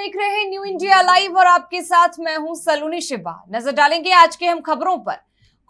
देख रहे हैं न्यू इंडिया लाइव और आपके साथ मैं हूं सलोनी शिवा। नजर डालेंगे आज के हम खबरों पर।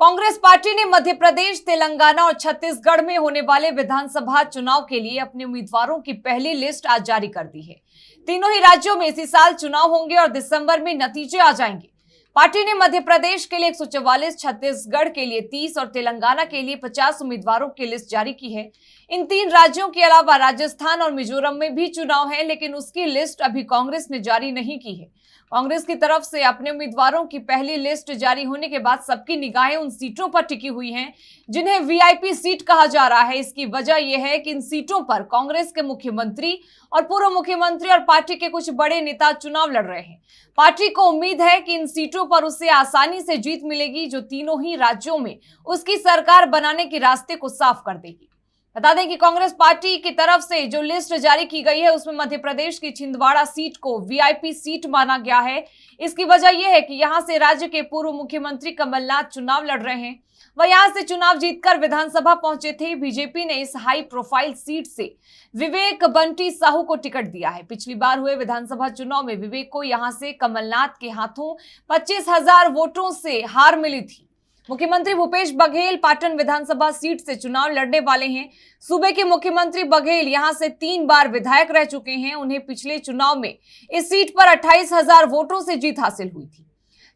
कांग्रेस पार्टी ने मध्य प्रदेश, तेलंगाना और छत्तीसगढ़ में होने वाले विधानसभा चुनाव के लिए अपने उम्मीदवारों की पहली लिस्ट आज जारी कर दी है। तीनों ही राज्यों में इसी साल चुनाव होंगे और दिसंबर में नतीजे आ जाएंगे। पार्टी ने मध्य प्रदेश के लिए 144, छत्तीसगढ़ के लिए 30 और तेलंगाना के लिए 50 उम्मीदवारों की लिस्ट जारी की है। इन तीन राज्यों के अलावा राजस्थान और मिजोरम में भी चुनाव है, लेकिन उसकी लिस्ट अभी कांग्रेस ने जारी नहीं की है। कांग्रेस की तरफ से अपने उम्मीदवारों की पहली लिस्ट जारी होने के बाद सबकी निगाहें उन सीटों पर टिकी हुई हैं जिन्हें वीआईपी सीट कहा जा रहा है। इसकी वजह यह है कि इन सीटों पर कांग्रेस के मुख्यमंत्री और पूर्व मुख्यमंत्री और पार्टी के कुछ बड़े नेता चुनाव लड़ रहे हैं। पार्टी को उम्मीद है कि इन सीटों पर उसे आसानी से जीत मिलेगी, जो तीनों ही राज्यों में उसकी सरकार बनाने के रास्ते को साफ कर देगी। बता दें कि कांग्रेस पार्टी की तरफ से जो लिस्ट जारी की गई है उसमें मध्य प्रदेश की छिंदवाड़ा सीट को वीआईपी सीट माना गया है। इसकी वजह यह है कि यहां से राज्य के पूर्व मुख्यमंत्री कमलनाथ चुनाव लड़ रहे हैं। वह यहां से चुनाव जीतकर विधानसभा पहुंचे थे। बीजेपी ने इस हाई प्रोफाइल सीट से विवेक बंटी साहू को टिकट दिया है। पिछली बार हुए विधानसभा चुनाव में विवेक को यहां से कमलनाथ के हाथों 25,000 वोटों से हार मिली थी। मुख्यमंत्री भूपेश बघेल पाटन विधानसभा सीट से चुनाव लड़ने वाले हैं। सूबे के मुख्यमंत्री बघेल यहां से 3 बार विधायक रह चुके हैं। उन्हें पिछले चुनाव में इस सीट पर 28,000 वोटों से जीत हासिल हुई थी।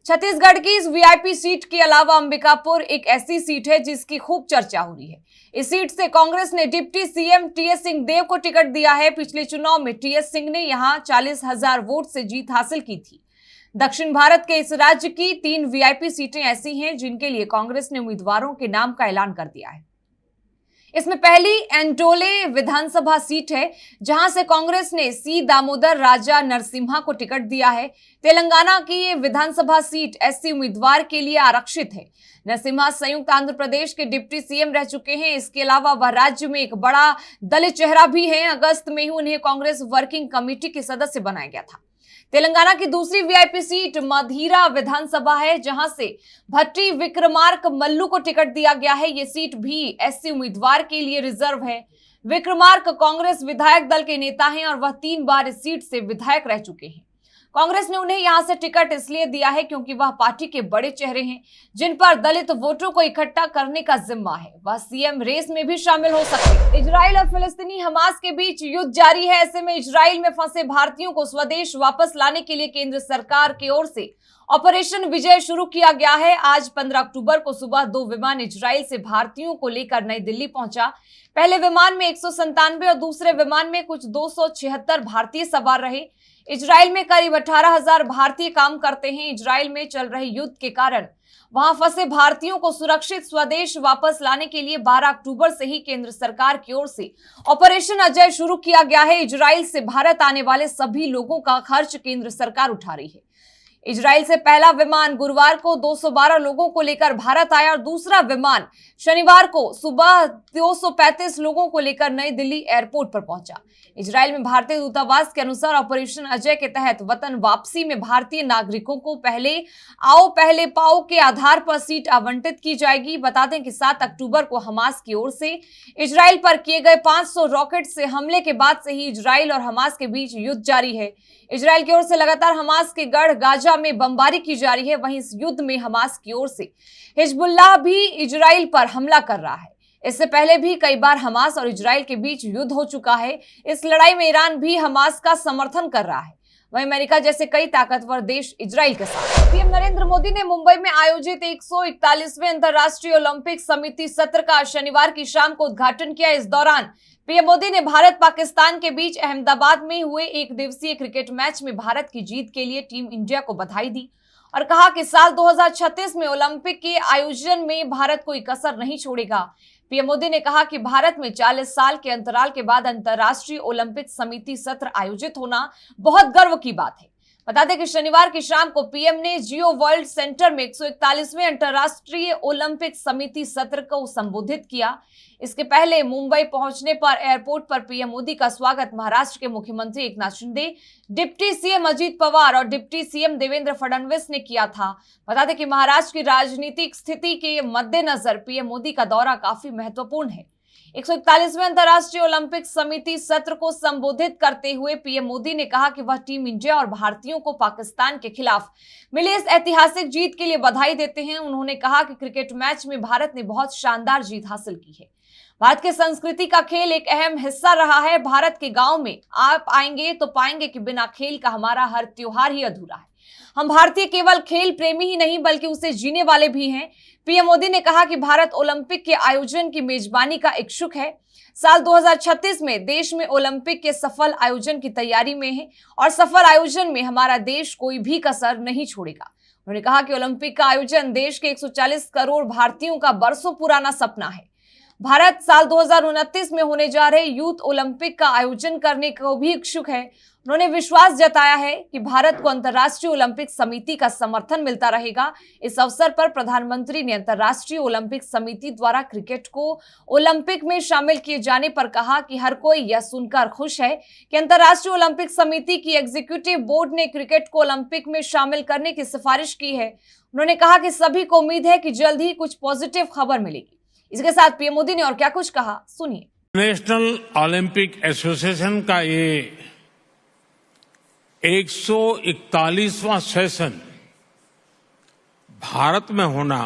छत्तीसगढ़ की इस वीआईपी सीट के अलावा अंबिकापुर एक ऐसी सीट है जिसकी खूब चर्चा हो रही है। इस सीट से कांग्रेस ने डिप्टी सीएम टीएस सिंहदेव को टिकट दिया है। पिछले चुनाव में टीएस सिंह ने यहां 40,000 वोट से जीत हासिल की थी। दक्षिण भारत के इस राज्य की 3 वीआईपी सीटें ऐसी हैं जिनके लिए कांग्रेस ने उम्मीदवारों के नाम का ऐलान कर दिया है। इसमें पहली एंटोले विधानसभा सीट है, जहां से कांग्रेस ने सी दामोदर राजा नरसिम्हा को टिकट दिया है। तेलंगाना की ये विधानसभा सीट एससी उम्मीदवार के लिए आरक्षित है। नरसिम्हा संयुक्त आंध्र प्रदेश के डिप्टी सीएम रह चुके हैं। इसके अलावा वह राज्य में एक बड़ा दलित चेहरा भी है। अगस्त में ही उन्हें कांग्रेस वर्किंग कमेटी के सदस्य बनाया गया था। तेलंगाना की दूसरी वीआईपी सीट मधीरा विधानसभा है, जहां से भट्टी विक्रमार्क मल्लू को टिकट दिया गया है। ये सीट भी एससी उम्मीदवार के लिए रिजर्व है। विक्रमार्क कांग्रेस विधायक दल के नेता हैं और वह 3 बार इस सीट से विधायक रह चुके हैं। कांग्रेस ने उन्हें यहां से टिकट इसलिए दिया है क्योंकि वह पार्टी के बड़े चेहरे हैं जिन पर दलित वोटों को इकट्ठा करने का जिम्मा है। वह सीएम रेस में भी शामिल हो सकते हैं। इजराइल और फिलिस्तीनी हमास के बीच युद्ध जारी है। ऐसे में इजराइल में फंसे भारतीयों को स्वदेश वापस लाने के लिए केंद्र सरकार की ओर से ऑपरेशन विजय शुरू किया गया है। आज 15 अक्टूबर को सुबह 2 विमान इजराइल से भारतीयों को लेकर नई दिल्ली पहुंचा। पहले विमान में 197 और दूसरे विमान में कुछ 276 भारतीय सवार रहे। इजराइल में करीब 18,000 भारतीय काम करते हैं। इजराइल में चल रहे युद्ध के कारण वहां फंसे भारतीयों को सुरक्षित स्वदेश वापस लाने के लिए 12 अक्टूबर से ही केंद्र सरकार की ओर से ऑपरेशन अजय शुरू किया गया है। इजराइल से भारत आने वाले सभी लोगों का खर्च केंद्र सरकार उठा रही है। इजराइल से पहला विमान गुरुवार को 212 लोगों को लेकर भारत आया और दूसरा विमान शनिवार को सुबह 235 लोगों को लेकर नई दिल्ली एयरपोर्ट पर पहुंचा। इजराइल में भारतीय दूतावास के अनुसार ऑपरेशन अजय के तहत वतन वापसी में भारतीय नागरिकों को पहले आओ पहले पाओ के आधार पर सीट आवंटित की जाएगी। बता दें कि 7 अक्टूबर को हमास की ओर से इजराइल पर किए गए 500 रॉकेट से हमले के बाद से ही इजराइल और हमास के बीच युद्ध जारी है। इजराइल की ओर से लगातार हमास के गढ़ गाजा में बमबारी की जा रही है। वहीं इस युद्ध में हमास की ओर से हिजबुल्लाह भी इजराइल पर हमला कर रहा है। इससे पहले भी कई बार हमास और इजराइल के बीच युद्ध हो चुका है। इस लड़ाई में ईरान भी हमास का समर्थन कर रहा है। वहीं अमेरिका जैसे कई ताकतवर देश इजराइल के साथ। पीएम नरेंद्र मोदी ने मुंबई में आयोजित 141वें अंतर्राष्ट्रीय ओलंपिक समिति सत्र का शनिवार की शाम को उद्घाटन किया। इस दौरान पीएम मोदी ने भारत पाकिस्तान के बीच अहमदाबाद में हुए 1 दिवसीय क्रिकेट मैच में भारत की जीत के लिए टीम इंडिया को बधाई दी और कहा कि साल 2036 में ओलंपिक के आयोजन में भारत कोई कसर नहीं छोड़ेगा। पीएम मोदी ने कहा कि भारत में 40 साल के अंतराल के बाद अंतर्राष्ट्रीय ओलंपिक समिति सत्र आयोजित होना बहुत गर्व की बात है। बता दें कि शनिवार की शाम को पीएम ने जियो वर्ल्ड सेंटर में 141वें अंतर्राष्ट्रीय ओलंपिक समिति सत्र को संबोधित किया। इसके पहले मुंबई पहुंचने पर एयरपोर्ट पर पीएम मोदी का स्वागत महाराष्ट्र के मुख्यमंत्री एकनाथ शिंदे, डिप्टी सीएम अजित पवार और डिप्टी सीएम देवेंद्र फडणवीस ने किया था। बता दें कि महाराष्ट्र की राजनीतिक स्थिति के मद्देनजर पीएम मोदी का दौरा काफी महत्वपूर्ण है। 141वें अंतर्राष्ट्रीय ओलंपिक समिति सत्र को संबोधित करते हुए पीएम मोदी ने कहा कि वह टीम इंडिया और भारतीयों को पाकिस्तान के खिलाफ मिली इस ऐतिहासिक जीत के लिए बधाई देते हैं। उन्होंने कहा कि क्रिकेट मैच में भारत ने बहुत शानदार जीत हासिल की है। भारत की संस्कृति का खेल एक अहम हिस्सा रहा है। भारत के गांव में आप आएंगे तो पाएंगे कि बिना खेल का हमारा हर त्योहार ही अधूरा है। हम भारतीय केवल खेल प्रेमी ही नहीं बल्कि उसे जीने वाले भी हैं। पीएम मोदी ने कहा कि भारत ओलंपिक के आयोजन की मेजबानी का इच्छुक है। साल 2036 में देश में ओलंपिक के सफल आयोजन की तैयारी में है और सफल आयोजन में हमारा देश कोई भी कसर नहीं छोड़ेगा। उन्होंने कहा कि ओलंपिक का आयोजन देश के 140 करोड़ भारतीयों का बरसों पुराना सपना है। भारत साल 2029 में होने जा रहे यूथ ओलंपिक का आयोजन करने को भी इच्छुक है। उन्होंने विश्वास जताया है कि भारत को अंतर्राष्ट्रीय ओलंपिक समिति का समर्थन मिलता रहेगा। इस अवसर पर प्रधानमंत्री ने अंतर्राष्ट्रीय ओलंपिक समिति द्वारा क्रिकेट को ओलंपिक में शामिल किए जाने पर कहा कि हर कोई यह सुनकर खुश है कि अंतर्राष्ट्रीय ओलंपिक समिति की एग्जीक्यूटिव बोर्ड ने क्रिकेट को ओलंपिक में शामिल करने की सिफारिश की है। उन्होंने कहा कि सभी को उम्मीद है कि जल्द ही कुछ पॉजिटिव खबर मिलेगी। इसके साथ पीएम मोदी ने और क्या कुछ कहा, सुनिए। नेशनल ओलंपिक एसोसिएशन का ये 141वां सेशन भारत में होना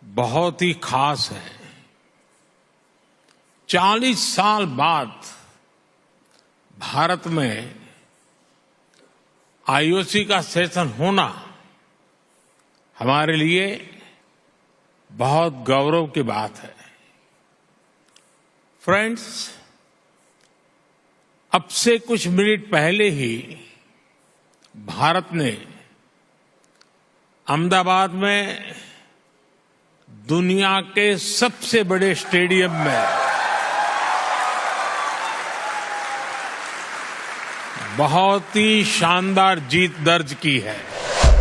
बहुत ही खास है। 40 साल बाद भारत में आईओसी का सेशन होना हमारे लिए बहुत गौरव की बात है। फ्रेंड्स, अब से कुछ मिनट पहले ही भारत ने अहमदाबाद में दुनिया के सबसे बड़े स्टेडियम में बहुत ही शानदार जीत दर्ज की है।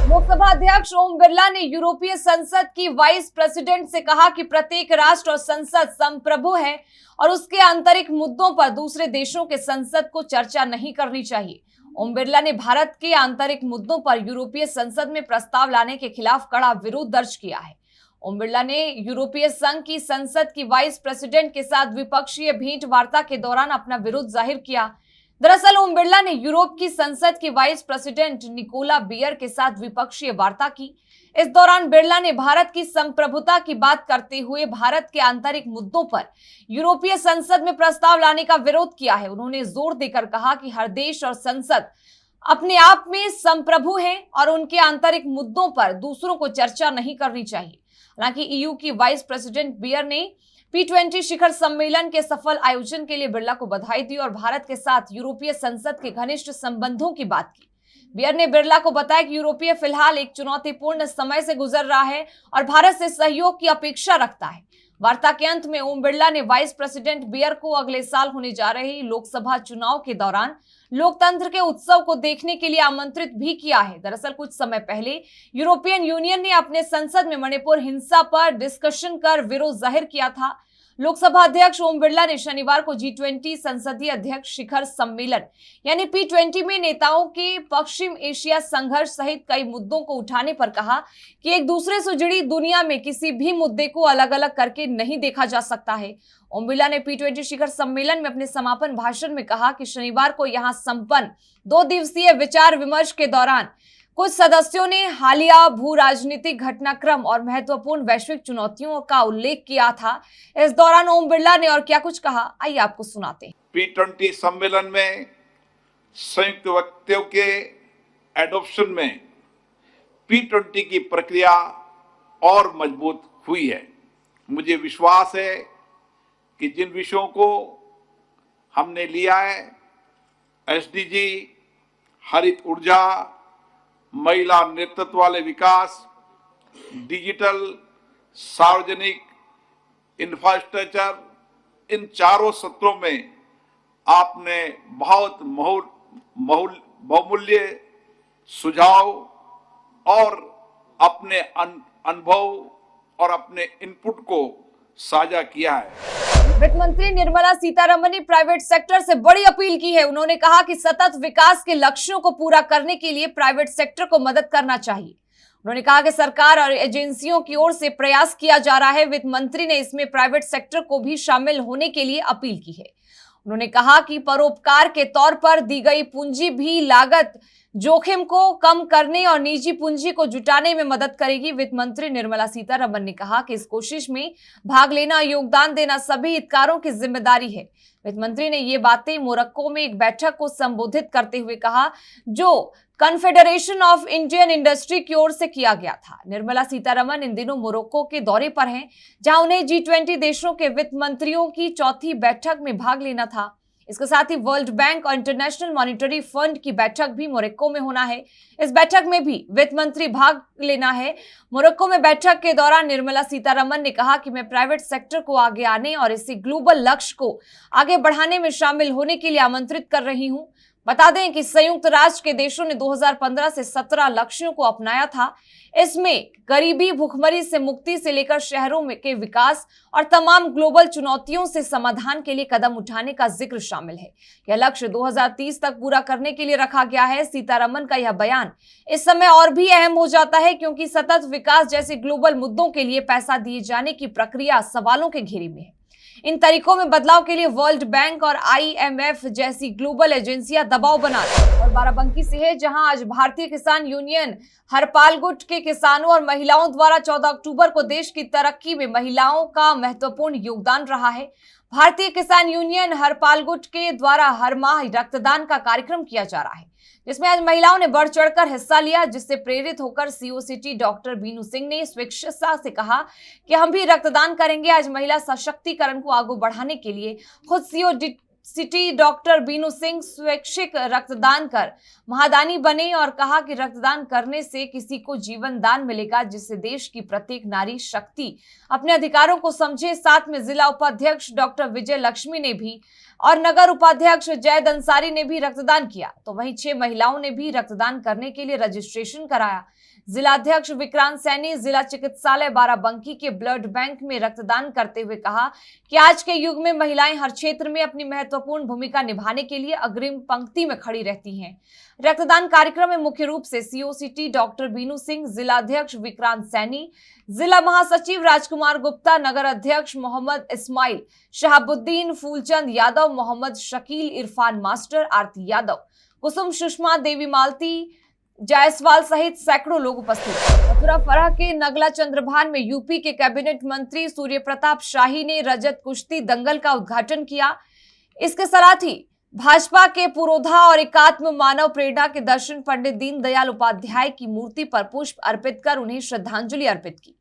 लोकसभा अध्यक्ष ओम बिरला ने यूरोपीय संसद की वाइस प्रेसिडेंट से कहा कि प्रत्येक राष्ट्र और संसद संप्रभु है और उसके आंतरिक मुद्दों पर दूसरे देशों के संसद को चर्चा नहीं करनी चाहिए। ओम बिरला ने भारत के आंतरिक मुद्दों पर यूरोपीय संसद में प्रस्ताव लाने के खिलाफ कड़ा विरोध दर्ज किया है। ओम बिरला ने यूरोपीय संघ की संसद की वाइस प्रेसिडेंट के साथ द्विपक्षीय भेंट वार्ता के दौरान अपना विरोध जाहिर किया। दरअसल ओम बिरला ने यूरोप की संसद की वाइस प्रेसिडेंट निकोला बियर के साथ द्विपक्षीय वार्ता की। इस दौरान बिरला ने भारत की संप्रभुता की बात करते हुए भारत के आंतरिक मुद्दों पर यूरोपीय संसद में प्रस्ताव लाने का विरोध किया है। उन्होंने जोर देकर कहा कि हर देश और संसद अपने आप में संप्रभु हैं और उनके आंतरिक मुद्दों पर दूसरों को चर्चा नहीं करनी चाहिए। हालांकि ईयू की वाइस प्रेसिडेंट बियर ने P20 शिखर सम्मेलन के सफल आयोजन के लिए बिरला को बधाई दी और भारत के साथ यूरोपीय संसद के घनिष्ठ संबंधों की बात की। बियर ने बिरला को बताया कि यूरोपीय फिलहाल एक चुनौतीपूर्ण समय से गुजर रहा है और भारत से सहयोग की अपेक्षा रखता है। वार्ता के अंत में ओम बिरला ने वाइस प्रेसिडेंट बियर को अगले साल होने जा रहे लोकसभा चुनाव के दौरान लोकतंत्र के उत्सव को देखने के लिए आमंत्रित भी किया है। दरअसल कुछ समय पहले यूरोपियन यूनियन ने अपने संसद में मणिपुर हिंसा पर डिस्कशन कर विरोध जाहिर किया था। लोकसभा अध्यक्ष ओम बिरला ने शनिवार को G20 संसदीय अध्यक्ष शिखर सम्मेलन यानी P20 में नेताओं के पश्चिम एशिया संघर्ष सहित कई मुद्दों को उठाने पर कहा कि एक दूसरे से जुड़ी दुनिया में किसी भी मुद्दे को अलग अलग करके नहीं देखा जा सकता है। ओम बिरला ने P20 शिखर सम्मेलन में अपने समापन भाषण में कहा कि शनिवार को यहां संपन्न 2 दिवसीय विचार विमर्श के दौरान कुछ सदस्यों ने हालिया भू राजनीतिक घटनाक्रम और महत्वपूर्ण वैश्विक चुनौतियों का उल्लेख किया था। इस दौरान ओम बिरला ने और क्या कुछ कहा, आइए आपको सुनाते हैं। P20 सम्मेलन में संयुक्त वक्तव्य के एडॉप्शन में P20 की प्रक्रिया और मजबूत हुई है। मुझे विश्वास है कि जिन विषयों को हमने लिया है, SDG, हरित ऊर्जा, महिला नेतृत्व वाले विकास, डिजिटल, सार्वजनिक इंफ्रास्ट्रक्चर, इन चारों सत्रों में आपने बहुत बहुमूल्य सुझाव और अपने अनुभव और अपने इनपुट को साझा किया है। वित्त मंत्री निर्मला सीतारमण ने प्राइवेट सेक्टर से बड़ी अपील की है। उन्होंने कहा कि सतत विकास के लक्ष्यों को पूरा करने के लिए प्राइवेट सेक्टर को मदद करना चाहिए। उन्होंने कहा कि सरकार और एजेंसियों की ओर से प्रयास किया जा रहा है। वित्त मंत्री ने इसमें प्राइवेट सेक्टर को भी शामिल होने के लिए अपील की है। उन्होंने कहा कि परोपकार के तौर पर दी गई पूंजी भी लागत जोखिम को कम करने और निजी पूंजी को जुटाने में मदद करेगी। वित्त मंत्री निर्मला सीतारमण ने कहा कि इस कोशिश में भाग लेना, योगदान देना सभी हितधारकों की जिम्मेदारी है। वित्त मंत्री ने ये बातें मोरक्को में एक बैठक को संबोधित करते हुए कहा, जो कॉन्फेडरेशन ऑफ इंडियन इंडस्ट्री की ओर से किया गया था। निर्मला सीतारमण इन दिनों मोरक्को के दौरे पर हैं, जहां उन्हें G20 देशों के वित्त मंत्रियों की चौथी बैठक में भाग लेना था। इसके साथ ही वर्ल्ड बैंक और इंटरनेशनल मॉनिटरी फंड की बैठक भी मोरक्को में होना है। इस बैठक में भी वित्त मंत्री भाग लेना है। मोरक्को में बैठक के दौरान निर्मला सीतारमण ने कहा कि मैं प्राइवेट सेक्टर को आगे आने और इसी ग्लोबल लक्ष्य को आगे बढ़ाने में शामिल होने के लिए आमंत्रित कर रही हूं। बता दें कि संयुक्त राष्ट्र के देशों ने 2015 से 17 लक्ष्यों को अपनाया था। इसमें गरीबी, भूखमरी से मुक्ति से लेकर शहरों में के विकास और तमाम ग्लोबल चुनौतियों से समाधान के लिए कदम उठाने का जिक्र शामिल है। यह लक्ष्य 2030 तक पूरा करने के लिए रखा गया है। सीतारमण का यह बयान इस समय और भी अहम हो जाता है, क्योंकि सतत विकास जैसे ग्लोबल मुद्दों के लिए पैसा दिए जाने की प्रक्रिया सवालों के घेरे में है। इन तरीकों में बदलाव के लिए वर्ल्ड बैंक और IMF जैसी ग्लोबल एजेंसियां दबाव बना रही हैं। और बाराबंकी से है, जहां आज भारतीय किसान यूनियन हरपालगुट के किसानों और महिलाओं द्वारा 14 अक्टूबर को देश की तरक्की में महिलाओं का महत्वपूर्ण योगदान रहा है। भारतीय किसान यूनियन हरपालगुट के द्वारा हर माह रक्तदान का कार्यक्रम किया जा रहा है, जिसमें आज महिलाओं ने बढ़ चढ़कर हिस्सा लिया, जिससे प्रेरित होकर CO city doctor Binu Singh ने स्वेच्छा से कहा कि हम भी रक्तदान करेंगे। आज महिला सशक्तिकरण को आगे बढ़ाने के लिए खुद CO city doctor Binu Singh स्वैच्छिक रक्तदान कर महादानी बने और कहा कि रक्तदान करने से किसी को जीवन दान मिलेगा, जिससे देश की प्रत्येक नारी शक्ति अपने अधिकारों को समझे। साथ में जिला उपाध्यक्ष डॉक्टर विजय लक्ष्मी ने भी और नगर उपाध्यक्ष जैद अंसारी ने भी रक्तदान किया। तो वहीं 6 महिलाओं ने भी रक्तदान करने के लिए रजिस्ट्रेशन कराया। जिलाध्यक्ष विक्रांत सैनी जिला चिकित्सालय बाराबंकी के ब्लड बैंक में रक्तदान करते हुए कहा कि आज के युग में महिलाएं हर क्षेत्र में अपनी महत्वपूर्ण भूमिका निभाने के लिए अग्रिम पंक्ति में खड़ी रहती हैं। रक्तदान कार्यक्रम में मुख्य रूप से CO city doctor Binu Singh, जिलाध्यक्ष विक्रांत सैनी, जिला महासचिव राजकुमार गुप्ता, नगर अध्यक्ष मोहम्मद इस्माइल, शहाबुद्दीन, फूलचंद यादव, मोहम्मद शकील, इरफान मास्टर, आरती यादव, कुसुम, सुषमा, देवी मालती जायसवाल सहित सैकड़ों लोग उपस्थित थे। मथुरा फरह के नगला चंद्रभान में यूपी के कैबिनेट मंत्री सूर्य प्रताप शाही ने रजत कुश्ती दंगल का उद्घाटन किया। इसके साथ ही भाजपा के पुरोधा और एकात्म मानव प्रेरणा के दर्शन पंडित दीनदयाल उपाध्याय की मूर्ति पर पुष्प अर्पित कर उन्हें श्रद्धांजलि अर्पित की।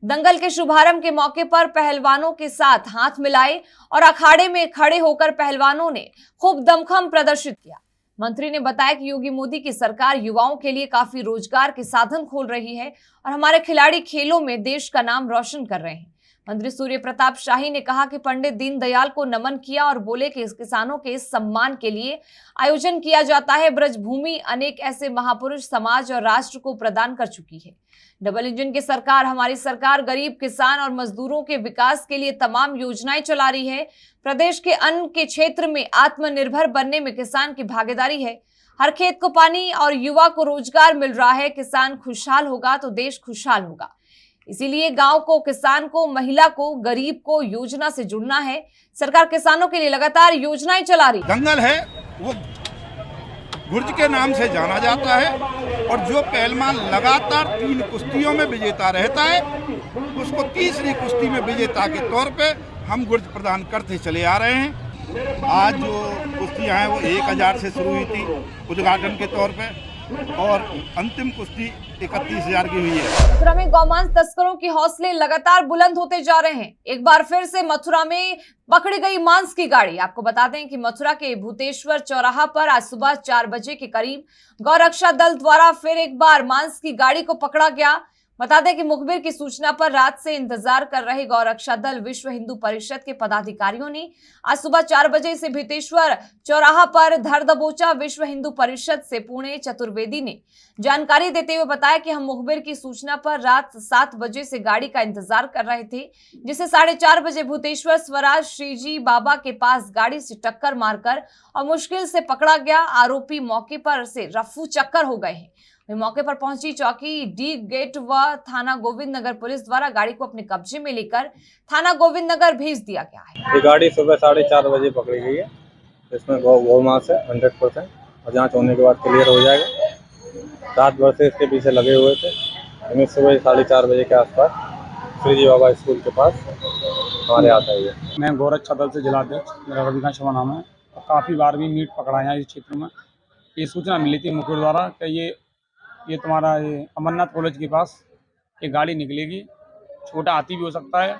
दंगल के शुभारंभ के मौके पर पहलवानों के साथ हाथ मिलाए और अखाड़े में खड़े होकर पहलवानों ने खूब दमखम प्रदर्शित किया। मंत्री ने बताया कि योगी मोदी की सरकार युवाओं के लिए काफी रोजगार के साधन खोल रही है और हमारे खिलाड़ी खेलों में देश का नाम रोशन कर रहे हैं। मंत्री सूर्य प्रताप शाही ने कहा कि पंडित दीनदयाल को नमन किया और बोले कि इस किसानों के सम्मान के लिए आयोजन किया जाता है। ब्रजभूमि अनेक ऐसे महापुरुष समाज और राष्ट्र को प्रदान कर चुकी है। डबल इंजन की सरकार, हमारी सरकार गरीब, किसान और मजदूरों के विकास के लिए तमाम योजनाएं चला रही है। प्रदेश के अन्न के क्षेत्र में आत्मनिर्भर बनने में किसान की भागीदारी है। हर खेत को पानी और युवा को रोजगार मिल रहा है। किसान खुशहाल होगा तो देश खुशहाल होगा। इसीलिए गांव को, किसान को, महिला को, गरीब को योजना से जुड़ना है। सरकार किसानों के लिए लगातार योजनाएं चला रही। दंगल है वो गुर्ज के नाम से जाना जाता है और जो पहलवान लगातार 3 कुश्तियों में विजेता रहता है उसको तीसरी कुश्ती में विजेता के तौर पे हम गुर्ज प्रदान करते चले आ रहे हैं। आज जो कुश्तियाँ हैं वो 1000 से शुरू हुई थी उद्घाटन के तौर पे और अंतिम कुश्ती 31,000 की हुई है। मथुरा में गौमांस तस्करों के हौसले लगातार बुलंद होते जा रहे हैं। एक बार फिर से मथुरा में पकड़ी गई मांस की गाड़ी। आपको बता दें कि मथुरा के भूतेश्वर चौराहा पर आज सुबह 4 बजे के करीब गौरक्षा दल द्वारा फिर एक बार मांस की गाड़ी को पकड़ा गया। बता दें कि मुखबिर की सूचना पर रात से इंतजार कर रहे गौरक्षा दल विश्व हिंदू परिषद के पदाधिकारियों ने आज सुबह 4 बजे से भूतेश्वर चौराहा पर धर दबोचा। विश्व हिंदू परिषद से पुणे चतुर्वेदी ने जानकारी देते हुए बताया कि हम मुखबिर की सूचना पर रात 7 बजे से गाड़ी का इंतजार कर रहे थे, जिसे 4:30 बजे भूतेश्वर स्वराज श्रीजी बाबा के पास गाड़ी से टक्कर मारकर और मुश्किल से पकड़ा गया। आरोपी मौके पर से रफू चक्कर हो गए हैं। वहीं मौके पर पहुंची चौकी डी गेट व थाना गोविंद नगर पुलिस द्वारा गाड़ी को अपने कब्जे में लेकर थाना गोविंद नगर भेज दिया गया है। ये गाड़ी सुबह 4:30 बजे पकड़ी गई है। इसमें गौ मास है 100% और जांच होने के बाद क्लियर हो जाएगा। 7 वर्ष से इसके पीछे लगे हुए थे। हमें सुबह 4:30 बजे के आसपास श्री जी बाबा स्कूल के पास हमारे आता है। मैं गोरक्षा दल से जिलाध्यक्ष, मेरा रविकांत शर्मा नाम है। और काफ़ी बार भी मीट पकड़ाया इस क्षेत्र में। ये सूचना मिली थी मुखबिर द्वारा कि ये तुम्हारा ये अमरनाथ कॉलेज के पास एक गाड़ी निकलेगी। छोटा हाथी भी हो सकता है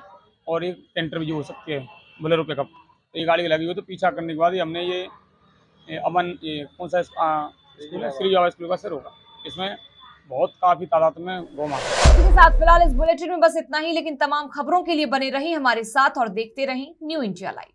और एक टेंटर भी हो सकती है, बोलेरो पिकअप। तो ये गाड़ी लगी हुई, तो पीछा करने के बाद ही हमने ये कौन सा स्कूल है, श्री बाबा स्कूल का से रोका। इसमें बहुत काफ़ी तादाद में गौ माता। इसी के साथ फिलहाल इस बुलेटिन में बस इतना ही, लेकिन तमाम खबरों के लिए बने रहिए हमारे साथ और देखते रहें न्यू इंडिया लाइव।